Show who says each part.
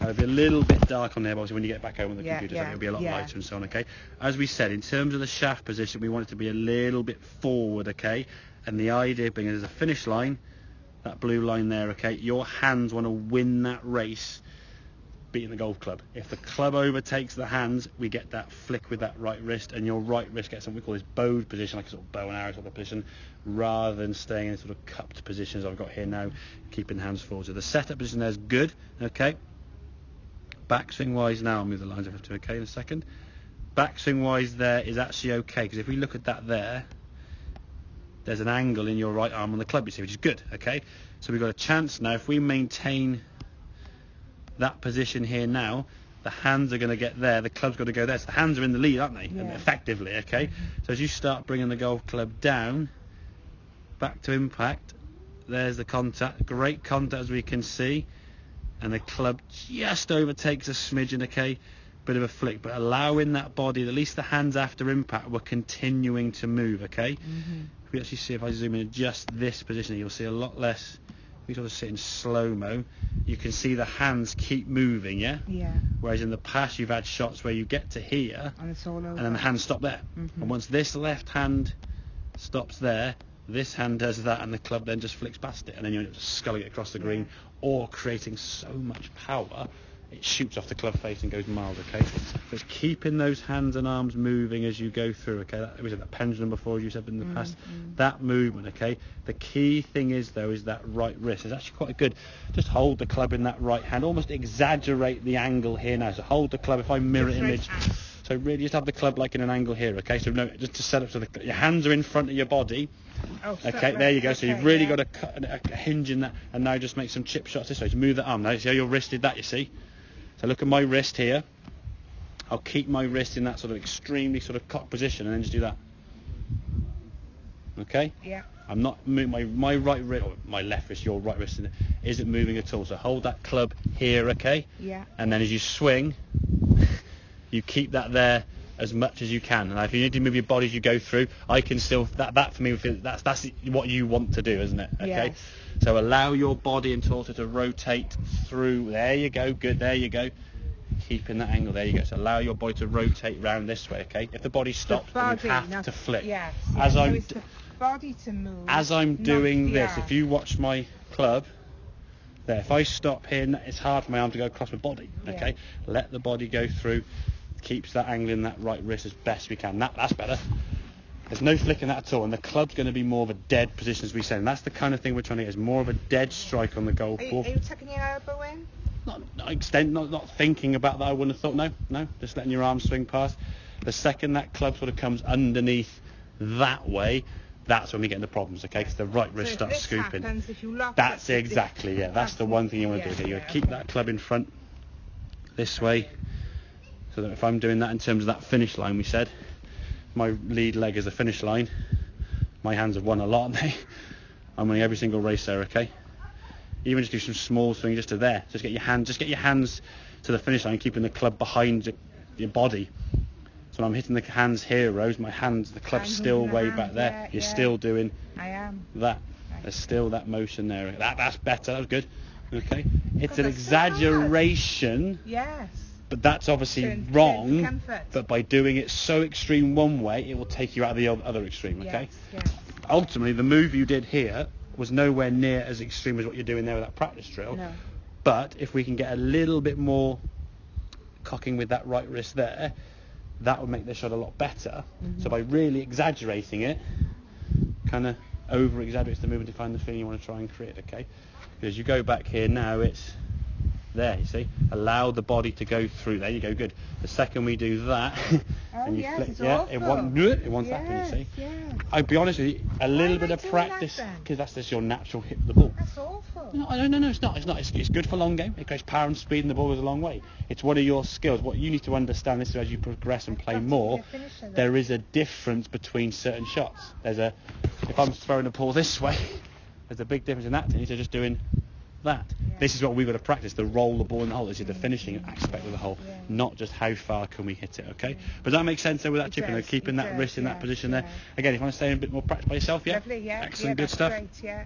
Speaker 1: It'll be a little bit dark on there, but obviously when you get back home on the computer, it'll be a lot lighter and so on, okay? As we said, in terms of the shaft position, we want it to be a little bit forward, okay? And the idea being there's a finish line, that blue line there, okay? Your hands want to win that race, beating the golf club. If the club overtakes the hands, we get that flick with that right wrist, and your right wrist gets something we call this bowed position, like a sort of bow and arrow sort of position, rather than staying in sort of cupped positions I've got here now, keeping hands forward. So the setup position there is good, okay? Backswing wise now, I'll move the lines over to okay in a second. Backswing wise there is actually okay, because if we look at that there's an angle in your right arm on the club, you see, which is good, okay? So we've got a chance now, if we maintain that position here now, the hands are going to get there, the club's got to go there, so the hands are in the lead, aren't they? Effectively, okay? So as you start bringing the golf club down, back to impact, there's the contact, great contact as we can see, and the club just overtakes a smidgen, okay? Bit of a flick, but allowing that body, at least the hands after impact, were continuing to move, okay? If we actually see, if I zoom in just this position, you'll see a lot less. We sort of sit in slow-mo, you can see the hands keep moving, yeah? Whereas in the past you've had shots where you get to here
Speaker 2: and it's all over,
Speaker 1: and then the hands stop there. And once this left hand stops there, this hand does that, and the club then just flicks past it, and then you're just sculling it across the green, or creating so much power it shoots off the club face and goes miles, okay? So it's keeping those hands and arms moving as you go through, okay? That was that pendulum before, as you said in the past. That movement, okay? The key thing is, though, is that right wrist. It's actually quite good. Just hold the club in that right hand. Almost exaggerate the angle here now. So hold the club, if I mirror image. So really just have the club like in an angle here, okay? So no, just to set up so your hands are in front of your body. Okay, there you go. So you've really got a hinge in that, and now just make some chip shots this way. So move the arm. Now see how your wrist did that, you see? So look at my wrist here. I'll keep my wrist in that sort of extremely sort of cocked position, and then just do that. Okay? I'm not moving my right wrist, or my left wrist, your right wrist isn't moving at all. So hold that club here, okay? And then as you swing, you keep that there as much as you can. And if you need to move your body as you go through, I can still, that for me, that's what you want to do, isn't it? Okay? So allow your body and torso to rotate through. There you go, good, there you go. Keeping that angle, there you go. So allow your body to rotate round this way, okay? If the body stops, then you have to flick. As I'm doing this, if you watch my club, there, if I stop here, it's hard for my arm to go across my body, okay? Let the body go through, keeps that angle in that right wrist as best we can. That's better. There's no flicking that at all, and the club's going to be more of a dead position, as we said, and that's the kind of thing we're trying to get, is more of a dead strike on the golf ball.
Speaker 2: Are you tucking your elbow in?
Speaker 1: Not thinking about that, I wouldn't have thought, no, just letting your arm swing past. The second that club sort of comes underneath that way, that's when we get into problems, okay? Because the right wrist starts scooping. That's exactly, that's the one thing you want to do. You keep that club in front this way, so that if I'm doing that in terms of that finish line, we said, my lead leg is the finish line. My hands have won a lot, haven't they? I'm winning every single race there, okay? Even just do some small swing just to there. Just get your hands to the finish line, keeping the club behind your body. So when I'm hitting the hands here, Rose, the club's still way back there. You're still doing that. There's still that motion there. That's better. That was good. Okay. It's an exaggeration. But that's obviously wrong. But by doing it so extreme one way, it will take you out of the other extreme. Okay. Ultimately, the move you did here was nowhere near as extreme as what you're doing there with that practice drill. But if we can get a little bit more cocking with that right wrist there, that would make this shot a lot better. So by really exaggerating it, kind of over exaggerates the movement to find the feeling you want to try and create, okay? Because you go back here now, it's there, you see? Allow the body to go through. There you go, good. The second we do that, and you flick, it wants that, can you see? I'll be honest with you, a little bit of practice, because that's just your natural hit of the ball.
Speaker 2: That's awful.
Speaker 1: No, it's not. It's good for long game. It creates power and speed, and the ball goes a long way. It's one of your skills. What you need to understand is as you progress and play more, there is a difference between certain shots. If I'm throwing a ball this way, there's a big difference in that to just doing that. This is what we've got to practice, the roll the ball in the hole. This is the finishing aspect of the hole, not just how far can we hit it, okay? But does that make sense there with that chipping, keeping that wrist in that position there? Again, if you want to stay in a bit more practice by yourself,
Speaker 2: Lovely,
Speaker 1: excellent, good stuff.
Speaker 2: Great,